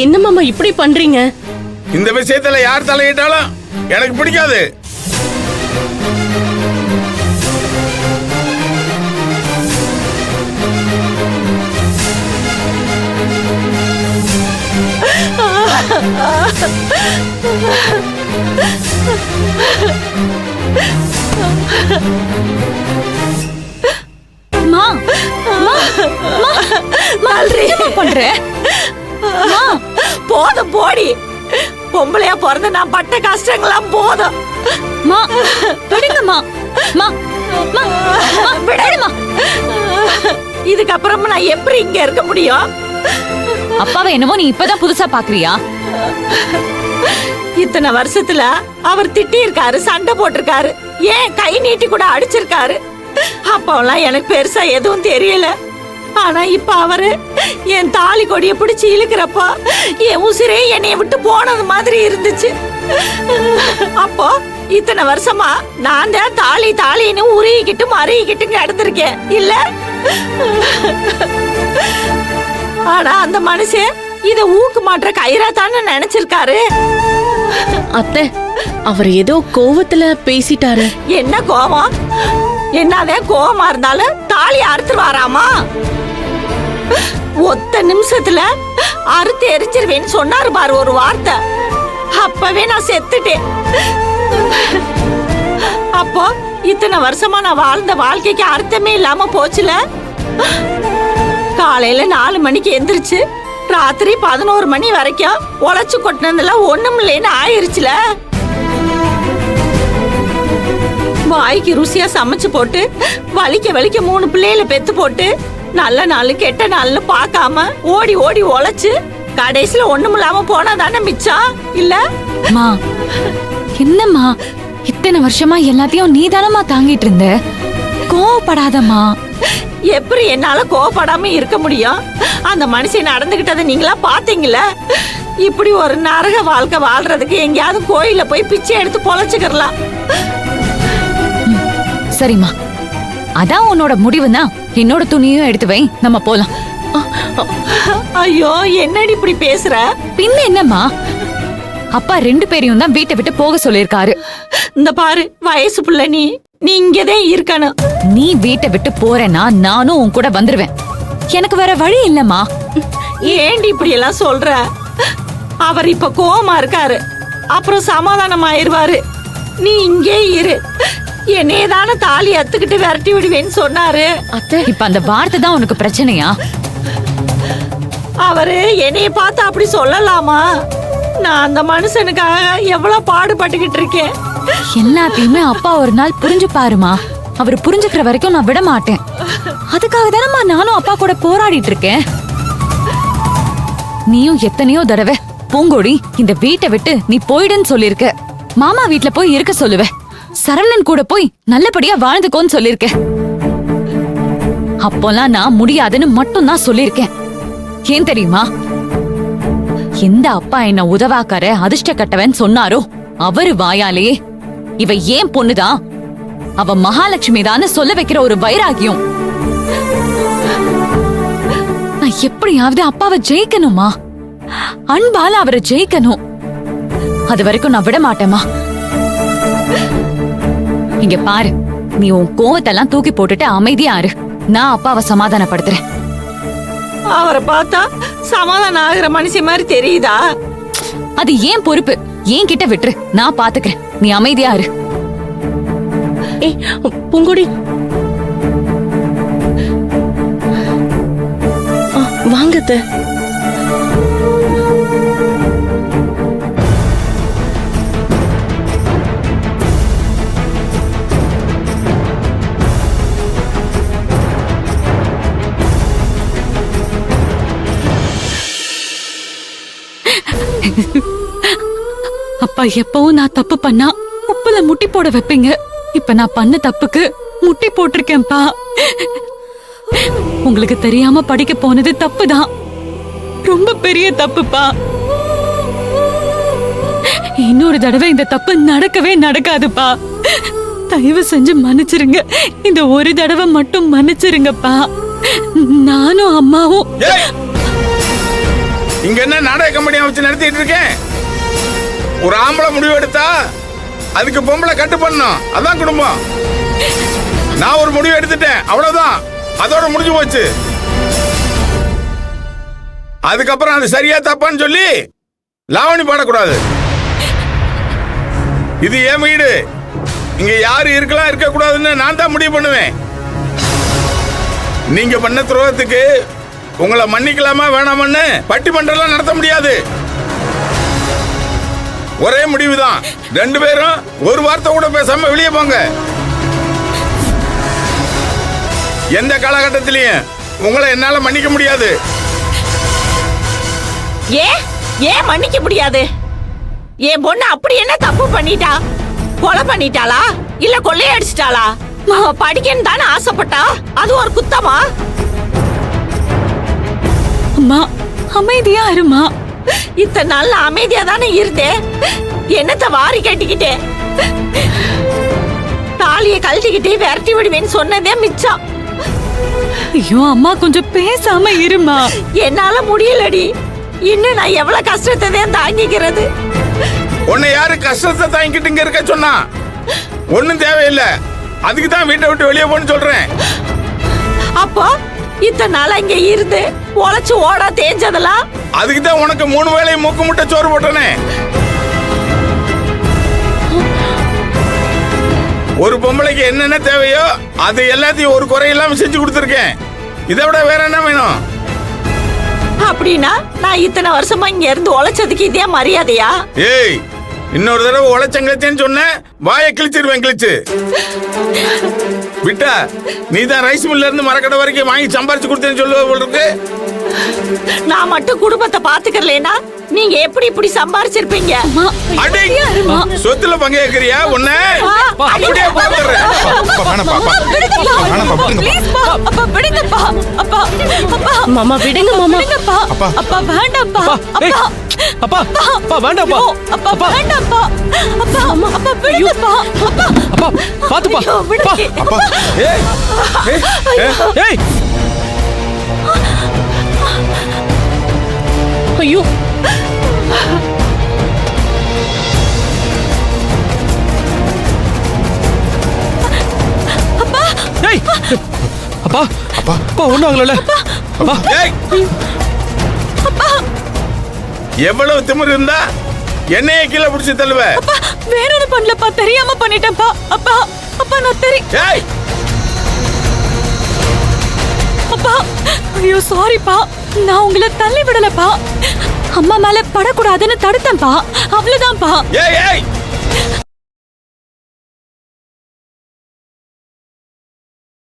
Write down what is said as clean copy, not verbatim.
என்ன மாமா இப்படி பண்றீங்க? இந்த விஷயத்துல யார் தலையிட்டாலும் எனக்கு பிடிக்காது. போதும் போடி. பொம்பளையா பிறந்த நான் பட்ட கஷ்டங்களாம் போதும். இதுக்கப்புறம் நான் எப்படி இங்க இருக்க முடியும்? அப்பாவை என்னமோ நீ இப்பதான் புதுசா பாக்குறியா? இத்தனை வருஷத்துல அவர் திட்டி இருக்காரு, சண்டை போட்டிருக்காரு, ஏன் கை நீட்டி கூட அடிச்சிருக்காரு. அப்பெல்லாம் எனக்கு பெருசா எதுவும் தெரியல. ஆனா இப்ப அவரு என் தாலி கொடிய பிடிச்சு இழுக்கிறப்ப என் உசிரே என்னைய விட்டு போனது மாதிரி இருந்துச்சு. அப்போ இத்தனை வருஷமா நான் தான் தாலி தாலின்னு உருகிக்கிட்டு மருகிக்கிட்டு நடந்திருக்கேன் இல்ல. ஆனா அந்த மனுஷன் இத ஊக்கு மாற்ற கயிறா தானே நினைச்சிருக்காரு. அத்தை, அவர் ஏதோ கோவத்துல பேசிட்டாரு. என்ன கோவம்? என்னதான் கோவமா இருந்தாலும் தாலி அறுத்துருவாராமா? ஒத்த நிமிஷத்துல அறுத்து எரிஞ்சிருவேன்னு சொன்னாரு பாரு ஒரு வார்த்தை. அப்பவே நான் செத்துட்டேன். அப்போ இத்தனை வருஷமா நான் வாழ்ந்த வாழ்க்கைக்கு அர்த்தமே இல்லாம போச்சுல. காலையில 4 மணிக்கு எந்திரிச்சு ராத்திரி 11 மணி வரைக்கும் உழைச்சு கொட்டினதுல ஒண்ணும் இல்லைன்னு ஆயிருச்சுல. வாய்க்கு ருசியா சமைச்சு போட்டு வலிக்க வலிக்க 3 பிள்ளைகளை பெத்து போட்டு நல்ல நாள் கெட்ட நாள்னு பார்க்காம ஓடி ஓடி உழைச்சு கடைசியில ஒண்ணும் இல்லாம போனா தானே மிச்சம் இல்ல. என்னம்மா இத்தனை வருஷமா எல்லாத்தையும் நீ தானமா தாங்கிட்டு இருந்த? கோவப்படாதம்மா. எப்படி என்னால கோவப்படாம இருக்க முடியும்? அந்த மனுஷன் நடந்துகிட்டதை நீங்களா பாத்தீங்களா? இப்படி ஒரு நரக வாழ்க்கை வாழ்றதுக்கு எங்கேயாவது கோயில போய் பிச்சை எடுத்து பொழைச்சுக்கலாம். சரிம்மா, அதான் உன்னோட முடிவுனா என்னோட துணியும் எடுத்து வை, நம்ம போலாம். ஐயோ, என்னடி இப்படி பேசுற? பின்ன என்னம்மா, அப்பா 2 பேரையும் தான் வீட்டை விட்டு போக சொல்லிருக்காரு. இந்த பாரு, வயசு புள்ள நீ இங்கதான் இருக்கணும். நீ வீட்டை விட்டு போறேன்னா நானும் உன் கூட வந்துருவேன். எனக்கு வேற வழி இல்லம்மா. ஏண்டி இப்படி எல்லாம் சொல்ற? அவர் இப்ப கோவமா இருக்காரு, அப்புறம் சமாதானம் ஆயிருவாரு. நீ இங்கே இரு. என்னேதான தாலி அத்துக்கிட்டு விரட்டி விடுவேன்னு சொன்னாரு. இப்ப அந்த வார்த்தை தான் உனக்கு பிரச்சனையா? அவரு என்னைய பார்த்து அப்படி சொல்லலாமா? நான் அந்த மனுஷனுக்காக எவ்வளவு பாடுபட்டுக்கிட்டு இருக்கேன். எல்லாத்தையுமே அப்பா ஒரு நாள் புரிஞ்சு பாருமா. அவர் புரிஞ்சுக்கிற வரைக்கும் நான் விட மாட்டேன். அதுக்காக தானம்மா நானும் அப்பா கூட போராடிட்டு இருக்கேன். நீயும் எத்தனையோ தடவை பூங்கொடி இந்த வீட்டை விட்டு நீ போயிடுன்னு சொல்லிருக்க. மாமா வீட்டுல போய் இருக்க சொல்லுவ, சரவணன் கூட போய் நல்லபடியா வாழ்ந்துக்கோன்னு சொல்லிருக்க. அப்போலாம் நான் முடியாதுன்னு மட்டும் தான் சொல்லிருக்கேன். ஏன் தெரியுமா? எந்த அப்பா என்ன உதவாக்கார அதிர்ஷ்ட கட்டவன் சொன்னாரோ அவரு வாயாலேயே இவ ஏன் பொண்ணுதான், அவ மகாலட்சுமி தான்னு சொல்ல வைக்கிற ஒரு வைராகியம். நான் எப்படியாவது அப்பாவை ஜெயிக்கணுமா, அன்பால அவரை ஜெயிக்கணும். அது வரைக்கும் நான் விட மாட்டேமா. இங்க பாரு, நீ உன் கோவத்தெல்லாம் தூக்கி போட்டுட்டு அமைதியா இரு. நான் அப்பாவை சமாதானப்படுத்துறேன். அவரை பார்த்தா சமாதானம் ஆகிற மனுஷி மாதிரி தெரியுதா? அது ஏன் பொறுப்பு, ஏன் கிட்ட விட்டுரு, நான் பாத்துக்கிறேன். நீ அமைதியா இரு. ஏய் பூங்குடி, வாங்கத்த. அப்பா எப்பவும் நான் தப்பு பண்ணா உப்புல முட்டி போட வைப்பீங்க. இப்ப நான் பண்ண தப்புக்கு முட்டி போட்டிருக்கேன்ப்பா. உங்களுக்கு தெரியாம படிக்க போனது தப்புதான், ரொம்ப பெரிய தப்புப்பா. இன்னொரு தடவை இந்த தப்பு நடக்கவே நடக்காதுப்பா. தயவு செஞ்சு மன்னிச்சிருங்க. இந்த ஒரு தடவை மட்டும் மன்னிச்சிருங்கப்பா. நானும் அம்மாவும். இங்க என்ன நாடக கம்பெனியா வச்சு நடத்திட்டு இருக்கேன்? ஒரு ஆம்பளை முடிவு எடுத்தா அதுக்கு பொம்பளை கட்டு பண்ணணும். அதான் குடும்பம். நான் ஒரு முடிவு எடுத்துட்டேன், அவ்வளவுதான். அதோட முடிஞ்சு போச்சு. அதுக்கப்புறம் அது சரியா தப்பான்னு சொல்லி லாவணி பாடக்கூடாது. இது ஏன் வீடு. இங்க யாரு இருக்கலாம் இருக்க கூடாதுன்னு நான் தான் முடிவு பண்ணுவேன். நீங்க பண்ண துரோகத்துக்கு உங்களை மன்னிக்கலாமா வேணாமன்னு பட்டிமன்றம் நடத்த முடியாது. ஒரே முடிவுதான். 2 பேரும் ஒரு வார்த்தை கூட பேசாம வெளியே போங்க. எந்த காலகட்டத்திலையும் உங்களை என்னால மன்னிக்க முடியாது. ஏன் மன்னிக்க முடியாது? என் பொண்ணு அப்படி என்ன தப்பு பண்ணிட்டா? கொலை பண்ணிட்டாளா இல்ல கொள்ளையடிச்சிட்டாளா? அவ படிக்கன்னு தானே ஆசைப்பட்டா. அது ஒரு குத்தமா? அம்மா அமைதியா இருமா. இத்தனை நாள் அமைதியா தானே இருந்தேன். என்னத்த வாரி கட்டிக்கிட்டே தாலியை கழட்டிக்கிட்டே விரட்டி விடுவேன்னு சொன்னதே மிச்சம். ஐயோ அம்மா கொஞ்சம் பேசாம இருமா. என்னால முடியலடி. இன்னும் நான் எவ்வளவு கஷ்டத்தை தான் தாங்கிக்கிறது. உன்னை யாரு கஷ்டத்தை தாங்கிட்டு இங்க இருக்க சொன்னா? ஒண்ணும் தேவையில்லை. அதுக்கு தான் வீட்டை விட்டு வெளியே போன்னு சொல்றேன். அப்போ இத்தனை நாள் இங்க இருந்து உழைச்சு ஓடா தேஞ்சதெல்லாம் அதுக்கு தான் உனக்கு 3 வேளையும் மூக்கு முட்டை சோறு போட்டனே. ஒரு பொம்பளைக்கு என்னென்ன தேவையோ அது எல்லாத்தையும் ஒரு குறை இல்லாம செஞ்சு கொடுத்துருக்கேன். இதை விட வேற என்ன வேணும்? அப்படின்னா நான் இத்தனை வருஷமா இங்க இருந்து உழைச்சதுக்கு இதே மரியாதையா? ஏய், இன்னொரு தடவை உழைச்சங்கச்சேன்னு சொன்ன வாயை கிழிச்சிருவேன். கிழிச்சு விட்டா நீ தான் ரைஸ் மில்ல இருந்து மரக்கடை வரைக்கும் வாங்கி சம்பாரிச்சு கொடுத்தேன்னு சொல்லுவ போல இருக்கு. நான் மட்டும் குடும்பத்தை பாத்துக்கறேனா நீங்க எப்படி இப்படி சம்பாரிச்சிருப்பீங்க? அடே, சொத்துல பங்கு கேக்குறியா? உன்ன அப்படியே போடுறேன். மாமா விடுங்க மாமா. அப்பா வேண்டாம்ப்பா. அப்பா அப்பா வேண்டாம்ப்பா. அப்பா வேண்டாம்ப்பா. அப்பா அப்பா விடுங்கப்பா. அப்பா பாத்துப்பா. அப்பா ஏய் ஏய். ஐயோ ஏய் அப்பா அப்பா அப்பா ஒண்ணும் ஆகல. அப்பா ஏய், எவ்வளவு திமிரு இருந்தா என்னையே கீழே பிடிச்சி தள்ளுவ? வேற ஒண்ணு பண்ணலப்பா. தெரியாம பண்ணிட்டேன்ப்பா. அப்பா அப்பா நான் ஏய், அப்பா ஐயோ சாரிப்பா. நான் உங்களை தள்ளி விடலப்பா. அம்மா மேல படக்கூடாதுன்னு தடுத்தேன்ப்பா. அவ்வளவுதான்ப்பா. ஏய் ஏய்